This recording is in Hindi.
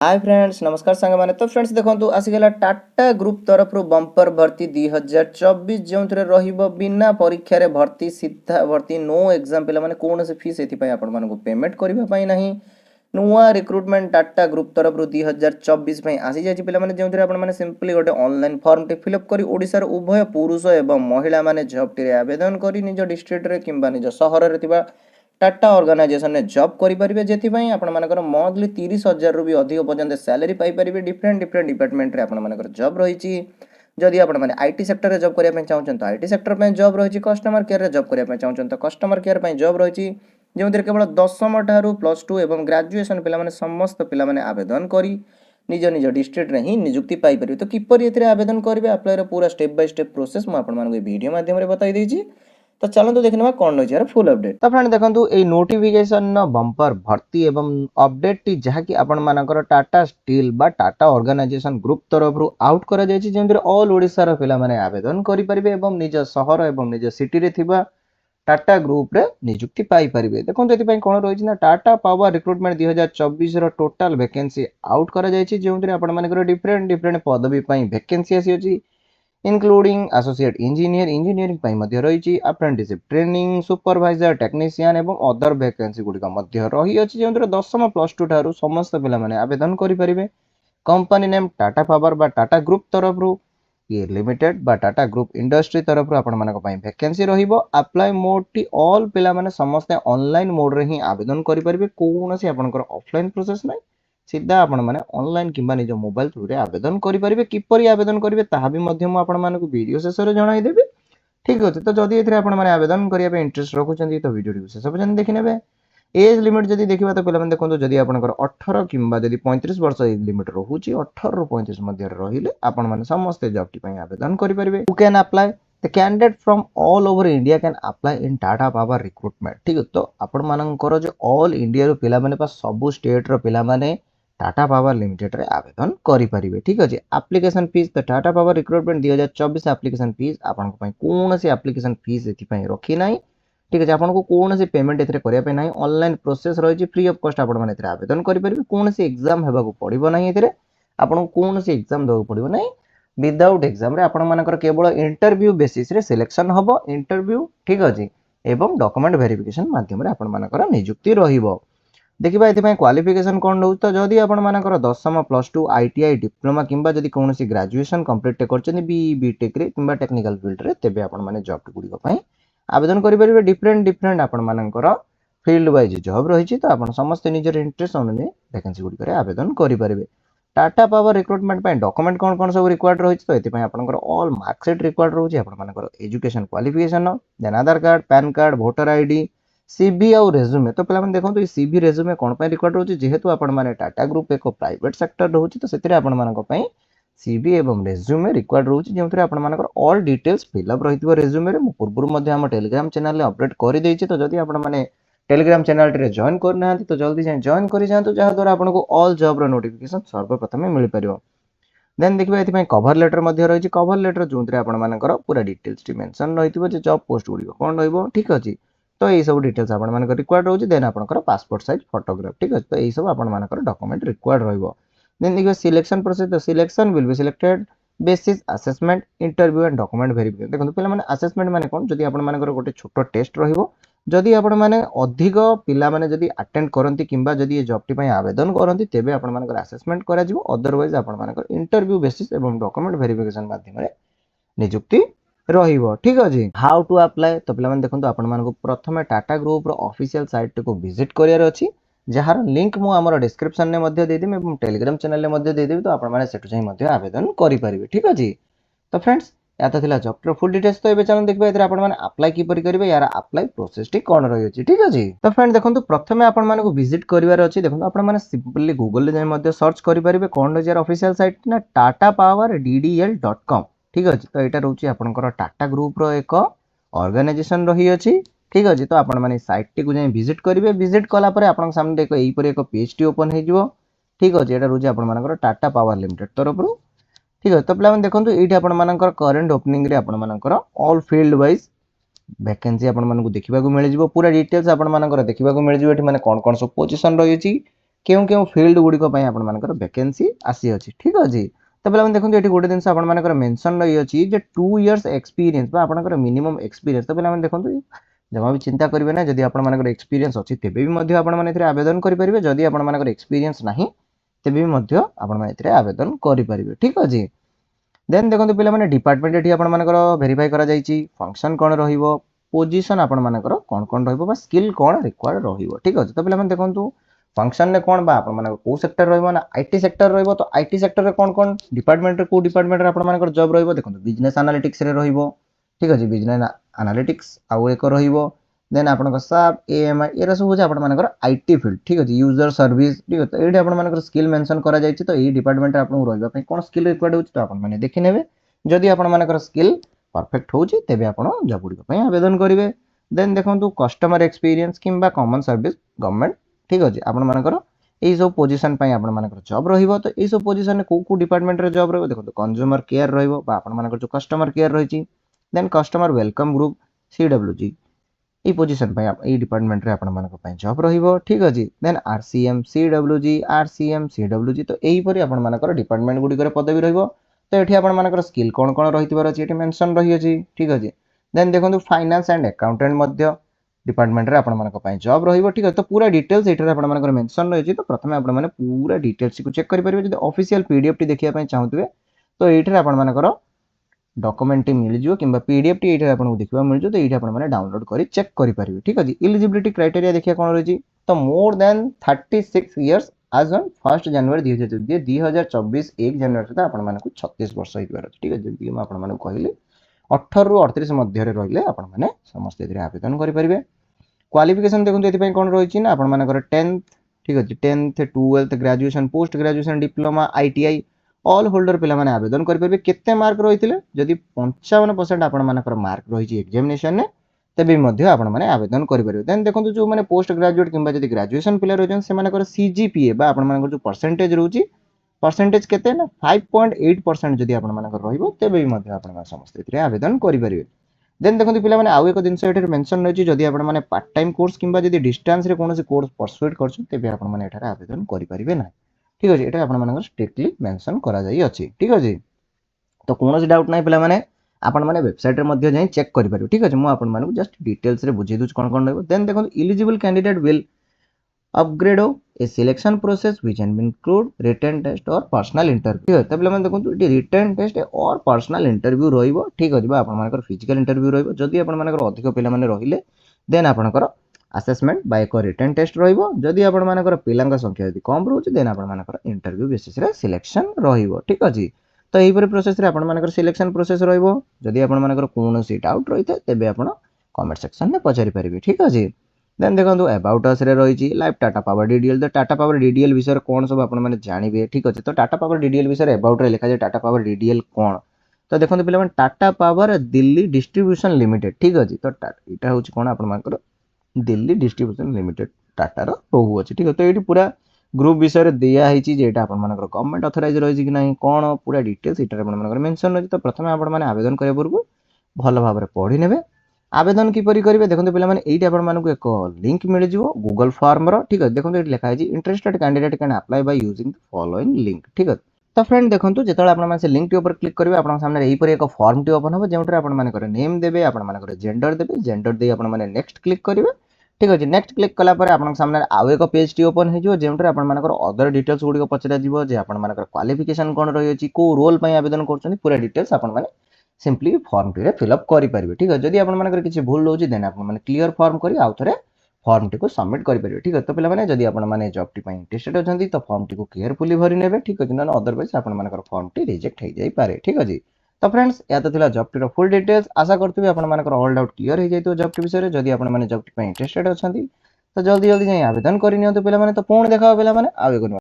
हाय फ्रेंड्स नमस्कार सांग माने तो फ्रेंड्स देखंतु आसीगला टाटा ग्रुप तरफ रु बंपर भर्ती 2024 जो रहिबो बिना परीक्षा रे भर्ती सीधा भर्ती नो एग्जाम पिला माने कोन से फीस एथि पय आपण मानको पेमेंट करबा पय नाही नुआ रिक्रुटमेंट टाटा ग्रुप तरफ रु 2024 पय आसी जाची पिला माने जो आपण माने सिंपली गोटे ऑनलाइन फॉर्म टे फिल अप करी ओडिसा रे उभय पुरुष एवं महिला माने जॉब टे आवेदन करी निज डिस्ट्रिक्ट रे किंबा निज शहर रे थिबा टाटा ऑर्गेनाइजेशन ने जॉब करेंगे जेपाई आपर मंथली 30,000 रु भी अधिक पर्यटन salary Piper different different department रे आपर जॉब रही जदि आप आईटी सेक्टर में जॉब करने चाहते तो आईटी सेक्टर में जॉब रही कस्टमर केयर में जॉब करने चाहते तो कस्टमर केयर में जॉब रही जो केवल 10वीं ठारू +2 और ग्रेजुएशन पिला समस्त पिला आवेदन करी निज निज डिस्ट्रिक्ट में ही नियुक्ति पाइपर तो किपर ये आवेदन करेंगे अप्लाई पूरा स्टेप बाय स्टेप प्रोसेस मुझे वीडियो माध्यम बताई देती तो चलते देखने कौन रही यार फुल अपडेट तो फ्रेंड देखो ये नोटिफिकेशन बंपर भर्ती एवं अपडेट टी जहाँकि आपंकर टाटा स्टील बा टाटा ऑर्गेनाइजेशन ग्रुप तरफ रु आउट करा जायछि जेंतिर ऑल ओडिसा रो पिला माने आवेदन करि परिबे एवं निज शहर एवं निज सिटी रे थिबा टाटा ग्रुप रे नियुक्ति पाई परिबे देखो एथि पई कोन रहिछि ना टाटा पावर रिक्रुटमेंट 2024 रो टोटल वैकेंसी आउट करा जायछि जेंतिर आपन मानकर डिफरेंट डिफरेंट पदवी पई वैकेंसी आसी अछि इंक्लूडिंग एसोसिएट इंजीनियर इंजीनियरिंग पई मध्य रही अप्रेंटिसशिप ट्रेनिंग सुपरवाइजर टेक्नीशियन एवं अदर वैकेंसी गुड़िक मध्य रही अछि जेंतिर 10वीं +2 ठारू समस्त पिला माने आवेदन करि परिबे कंपनी नेम टाटा पावर बा टाटा ग्रुप तरफ रु ये लिमिटेड बा टाटा ग्रुप इंडस्ट्री तरफ रु आपण मानक पई वैकेंसी रहिबो अप्लाई मोड टी ऑल पिला माने समस्त ऑनलाइन मोड रे ही आवेदन करि परिबे कोनोसी आपनकर ऑफलाइन प्रोसेस नै सीधा आपण माने ऑनलाइन किंबा निज मोबाइल थ्रू रे आवेदन करि परिबे किपरि आवेदन करिवे ताहा भी मध्य मु आपण मानक वीडियो शेष रे जणाई देबे ठीक अछि तो जदि एथरे आपण माने आवेदन करिया पे इंटरेस्ट रखुचंदी तो वीडियो टी शेष पर्यंत देखि नेबे एज लिमिट जदि देखिबा तो पिला माने देखंतु जदि आपनकर 18 किंबा जदि 35 वर्ष एज लिमिट रहूची 18 रु 35 मध्य रहिले आपण माने समस्त जॉब टी पई आवेदन करि परिबे who can apply the candidate from all over India can apply in Tata power recruitment ठीक तो आपण मानकर जो ऑल इंडिया रो पिला माने पा सब स्टेट रो पिला माने टाटा पावर लिमिटेड रे आवेदन करि परिबे ठीक अछि एप्लीकेशन फीस तो Tata power recruitment 2024 application fees आपन पई कोनोसी एप्लीकेशन फीस एथि पई रखी नाही ठीक अछि आपन को कोनोसी पेमेंट एथरे करिया पे नाही ऑनलाइन प्रोसेस रही फ्री ऑफ कॉस्ट आपन माने एथरे आवेदन करि परिबे कोनोसी एग्जाम हेबा को पड़िबो नाही एथरे आपन कोनोसी एग्जाम दो पड़िबो नाही विदाउट एग्जाम रे आपन मानकर केवल इंटरव्यू बेसिस रे सिलेक्शन हबो इंटरव्यू ठीक अछि एवं डॉक्यूमेंट वेरिफिकेशन माध्यम रे आपन मानकर नियुक्ति रहिबो देखिबा एथि क्वालिफिकेशन कौन रहउछ तो जदि आपण मानकर 10वीं +2 आईटीआई डिप्लोमा किंबा जदि कोनोसी ग्रेजुएशन कंप्लीट करछन बीटेक रे किंबा टेक्निकल फील्ड रे तेबे आपण माने जॉब गुडी पई आवेदन करि परिबे डिफरेंट डिफरेंट आपण मानकर फील्ड वाइज जॉब रही तो आपण समस्त निजर इंटरेस्ट अनुसार वैकेंसी गुडी करे आवेदन करि परिबे टाटा पावर रिक्रुटमेंट पई डॉक्यूमेंट कौन कौन सब रिक्वायर्ड रही तो एथि पई आपनकर ऑल मार्कशीट रिक्वायर्ड रहउछ आपण मानकर education qualification then Aadhaar card PAN card voter ID CV और रेज्यूमे तो पे देखो सीवी रेज्यूमे कौन रिक्वायर्ड रोचे जेहेतु आपण माने टाटा ग्रुप एक प्राइवेट सेक्टर रोचे तो से आपण मानक पई सीवी एवं रेज्यूमे रिक्वायर्ड रोचे जेउथरे आपण मानकर ऑल डिटेल्स फिलअप रहितबो रेज्यूमे रे मु पूर्व मध्ये हम टेलीग्राम चैनल रे अपडेट करि देछि तो जदि आपण माने टेलीग्राम चैनल रे जॉइन करना तो जल्दी जाय जॉइन करि जांतु जहा द्वारा आपण को ऑल जॉब रो नोटिफिकेशन सर्वप्रथम मिल परिबो देन देखिबा एथि पई कवर लेटर मध्ये रहिछि कवर लेटर जोंतरे आपण मानकर पूरा डिटेल्स टी मेंशन रहितबो जे जॉब पोस्ट गुडी कोन रहइबो ठीक अछि तो यही सब डिटेल्स आपण मानकर रिक्वायर्ड रोचे देन आपनकर पासपोर्ट साइज फोटोग्राफ ठीक है तो यही सब आपण मानकर डॉक्यूमेंट रिक्वायर्ड रहइबो देन देखिबा सिलेक्शन प्रोसेस तो selection will be selected basis assessment interview and document verification देखो पिला माने असेसमेंट माने कोन जदि आपण मानकर गोटे छोटो टेस्ट रहिबो जदि आपण माने अधिक पिला माने जदि अटेंड करंती किंबा जदि ये जॉब टी पई आवेदन करंती तेबे आपण मानकर असेसमेंट करा जिवो अदरवाइज आपण मानकर इंटरव्यू बेसिस एवं डॉक्यूमेंट वेरिफिकेशन माध्यम रे नियुक्ति रहिबो ठीक अछि हाउ टू अप्लाई तो पिला माने देखंतु आपण मानको प्रथमे टाटा ग्रुप रो ऑफिशियल साइट को विजिट करियार अछि जहार लिंक मु हमर डिस्क्रिप्शन ने मध्ये दे देम एवं टेलीग्राम चैनल ने मध्ये दे देबी तो आपण माने सेटु जाई मध्ये आवेदन करि परिबे ठीक अछि तो फ्रेंड्स या तो थिला जॉब रो फुल डिटेल्स तो एबे चलन देखबे एतरे आपण माने अप्लाई की परि करिवे यार अप्लाई प्रोसेस टी कोन रहि अछि ठीक अछि तो फ्रेंड देखंतु प्रथमे आपण मानको विजिट करिवार अछि देखंतु आपण माने सिंपली गूगल ले जाई मध्ये सर्च करि परिबे कोन रहि यार ऑफिशियल साइट ना tatapowerddl.com ठीक अछि तो एटा रहउची आपनकर टाटा ग्रुप रो एक ऑर्गेनाइजेशन रही अछि ठीक अछि तो आपण माने साइट टी को जाई विजिट करिवे विजिट कला परे आपन सामने देखो एई परे एक पेज टी ओपन हे जिवो ठीक अछि एटा रहउची आपण मानकर टाटा पावर लिमिटेड तरफ रु ठीक अछि तो पिला माने देखंतु एठी आपण मानकर करंट ओपनिंग रे आपण मानकर ऑल फील्ड वाइज वैकेंसी आपण मानकु देखिबा को मिल जिवो पूरा डिटेल्स आपण मानकर देखिबा को मिल जिवो एठी माने कोन कोन सब पोजीशन रही अछि केउ केउ फील्ड गुड़िक आपर वैकेंसी आसी अच्छी ठीक अच्छे। तो पे देखो ये गोटे जिन आपर मेंशन रही अच्छी 2 इयर्स एक्सपीरियंस आपंकर मिनिमम एक्सपीरियंस। तो पे देखो जमा भी चिंता करेंगे ना जदि आपर एक्सपीरियंस अच्छी तेबे भी आवेदन करेंगे, जदि आपर एक्सपीरियंस ना तेबे भी आवेदन करेंगे ठीक अच्छे। देन देखो पे डिपार्टमेंट ये भेरीफाई कर फंक्शन कौन रोजिशन आपर कौन कौन स्किल कौन रिक्वायर्ड ठीक अच्छे। तो पे देखो फंक्शन ने कौन कौ सेक्टर रहा आईटी सेक्टर रही। तो आईटी सेक्टर रे कौन कौन डिपार्टमेंट को डिपार्टमेंट आपर जॉब रही देखो बिजनेस एनालिटिक्स रे रही ठीक अच्छे। बिजनेस एनालिटिक्स आउ एक देन आप साप एएमआई ये सब हूँ आपर आईटी फील्ड ठीक अच्छे। यूजर सर्विस ठीक है। ये आपर स्किल मेंशन करा जायछि। तो ये डिपार्टमेंट आपको रही कौन स्किल रिक्वायर्ड हो तो आपने देखिने जदि आपर स्किल परफेक्ट हो तेबे आप जॉब गुड़िक आवेदन करेंगे। देन देखो कस्टमर एक्सपीरियंस किंबा कॉमन सर्विस गवर्नमेंट ठीक अच्छे। आपर यही सब पोजिशन आपर जॉब रही। तो यही सब पोजिशन को डिपार्टमेंट रे जॉब रही देखो कंज्यूमर केयर रही जो कस्टमर केयर रही। Then customer welcome group CWG ये पोजिशन ये डिपार्टमेंट रे आपर जॉब रही ठीक अच्छे। देन आरसीएम सीडब्ल्यूजी तो यहीपरी आपर डिपार्टमेंट गुड़िक पदवी रही। तो ये आपर स्किल कौन कौन रही मेंशन रही अच्छी ठीक अच्छे। देन देखो फाइनेंस एंड अकाउंटेंट डिपार्टमेंट रे आपर जॉब रही ठीक है। तो पूरा डिटेल्स ये आपर मेंशन रही। तो प्रथम आपने पूरा डिटेल्स को चेक करेंगे। जो ऑफिशियल पीडीएफ टी देखा चाहूे तो ये आपर डॉक्यूमेंट मिल जाए कि पीडीएफ टी ये आपको देखा मिल जाए। तो ये आपने डाउनलोड कर चेक करेंगे ठीक अच्छे। इलिजिबिलिटी क्राइटेरिया देखिए कौन रही। तो मोर देन 36 इयर्स आज ऑन 1 जनवरी 2024 1 जनवरी सुधा आपको 36 वर्ष हो ठीक है। जमी आपको कहली 18 रु 38 मध्य रही आपने समस्त आवेदन करेंगे। क्वालिफिकेशन देखो ये कौन रही ना आपर 10th ठीक अच्छे 10th 12th graduation post graduation diploma ITI all holder पे आवेदन करेंगे। केते मार्क रही है जदि 55% आपर मार्क रही एग्जामिनेशन ने तेबे आपने आवेदन करेंगे। देन देखो जो मैंने पोस्ट ग्रेजुएट किंबा जदि ग्रेजुएशन पिला रही से सीजीपीए जो परसेंटेज रोचे परसेंटेज केते ना 5.8% जदि आपर रही तेबे भी समस्त आवेदन करेंगे। देन देखो पे आउ एक जिन मेंशन रही जदि आप पार्ट टाइम कोर्स किंबा जदि डिस्टेंस रे कौन कोर्स परसुएट कर आवेदन करेंगे ना ठीक अच्छे। ये आप स्ट्रिक्टली मेंशन करा जाई अछि ठीक अच्छे। तो कौन डाउट ना पे आपण मैंने वेबसाइट रे जाई चेक करेंगे ठीक अच्छे। मुझे जस्ट डिटेल्स रे बुझे दूँ कौन कौन रही। देन देखो eligible candidate will upgrade a selection process which can include written test और पर्सनल इंटरव्यू है। तब देखो ये रिटन टेस्ट और पर्सनल इंटरव्यू रही ठीक अच्छे। आपर फिजिकल इंटरव्यू रही जदि आपर अधिक पे रहिले देन आपर असेसमेंट बाय एक रिटन टेस्ट रही। आपर पिला संख्या यदि कम रोचे देन आपर इंटरव्यू बेसिस रे सिलेक्शन रही ठीक अच्छे। तो यहीपरि प्रोसेस रे आपर सिलेक्शन प्रोसेस रही आपर कौन डाउट रही है तेज आप कमेंट सेक्शन में पचारि पारे ठीक अच्छे। देन देखो अबाउट अस रे रही लाइव टाटा पावर डीडीएल। तो टाटा पावर डीडीएल विषय कौन सब आपने जानवे ठीक अच्छे। तो टाटा पावर डीडीएल विषय अबाउट रे लिखा जाए टाटा पावर डीडीएल कौन। तो देखो पे Tata power Delhi distribution limited ठीक अच्छे। तो यहाँ हूँ कौन आपर दिल्ली डिस्ट्रीब्यूशन लिमिटेड टाटार रोहू अच्छे ठीक है। तो ये पूरा ग्रुप विषय दिखाई जेटा आपर गवर्नमेंट अथराइज रही कि ना कौन पूरा डिटेल्स ये मेंशन रही। तो प्रथम आपने आवेदन करने पूर्व भल भाव पढ़ी ने आवेदन किपरि करेंगे देखो पे ये एक लिंक मिल जाए गूगल फॉर्म ठीक है। देखो ये लिखाई interested candidate can apply by using the following link ठीक है। तो फ्रेंड देखो जो आप लिंक टी क्लिक करेंगे आप सामने यहीपरि एक फॉर्म टी ओपन हो जो आपर नेम देवे आपर जेंडर देवे जेंडर दे आपने नेक्स्ट क्लिक करेंगे ठीक अच्छे। नेक्स्ट क्लिक कलापर आप सामने आउ एक पेज टी ओपन हो जो आपर अदर डिटेल्स गुड़िक पचरा आपर क्वालिफिकेशन कौन रही कौ रोल आवेदन कर पूरा डिटेल्स आपने सिंपली फॉर्म टी फिलअप करेंगे ठीक है। जदि आपर किसी भूल रोचे देन आप क्लीयर फॉर्म कर आउ थे फॉर्म टी को सबमिट करेंगे ठीक है। तो पे जदि आपने जॉब टी इंटरेस्टेड अच्छा तो फॉर्म टी को केयरफुली भरी ने ठीक अच्छे ना अदरवाइज आपर फॉर्म टी रिजेक्ट हो जाए ठीक अच्छे। तो फ्रेंड्स या तो जॉब टी फुल डिटेल्स आशा करते आपर ऑल डाउट क्लियर हो जाए जॉब टी विषय जदि आपने जॉब टी इंटरेस्टेड अच्छा तो जल्दी जल्दी जाए आवेदन करनी पे तो पुणी देखा पे आउ एक